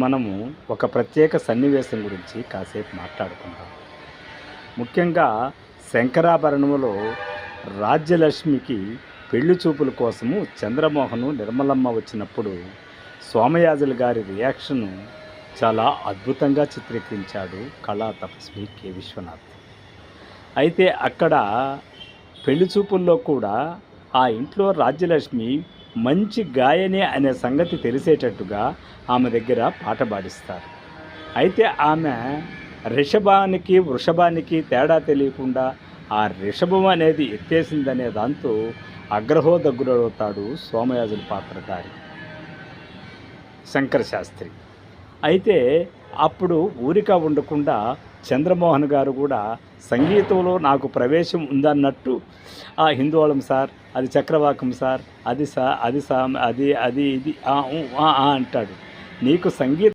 మనము ఒక ప్రత్యేక సన్నివేశం గురించి కాసేపు మాట్లాడుకుందాం. ముఖ్యంగా శంకరాభరణంలో రాజ్యలక్ష్మికి పెళ్లి చూపుల కోసము చంద్రమోహను, నిర్మలమ్మ వచ్చినప్పుడు సోమయాజులు గారి రియాక్షను చాలా అద్భుతంగా చిత్రీకరించాడు కళా తపస్వి కె. విశ్వనాథ్. అయితే అక్కడ పెళ్లి చూపుల్లో కూడా ఆ ఇంట్లో రాజ్యలక్ష్మి మంచి గాయని అనే సంగతి తెలిసేటట్టుగా ఆమె దగ్గర పాట పాడిస్తారు. అయితే ఆమె వృషభానికి తేడా తెలియకుండా ఆ రిషభం అనేది ఎత్తేసిందనే దాంతో అగ్రహోదగ్రుడవుతాడు సోమయాజుల పాత్రధారి శంకర శాస్త్రి. అయితే అప్పుడు ఊరిక ఉండకుండా చంద్రమోహన్ గారు కూడా సంగీతంలో నాకు ప్రవేశం ఉందన్నట్టు హిందోళం సార్, అది చక్రవాకం సార్, అది ఇది అంటాడు. నీకు సంగీతం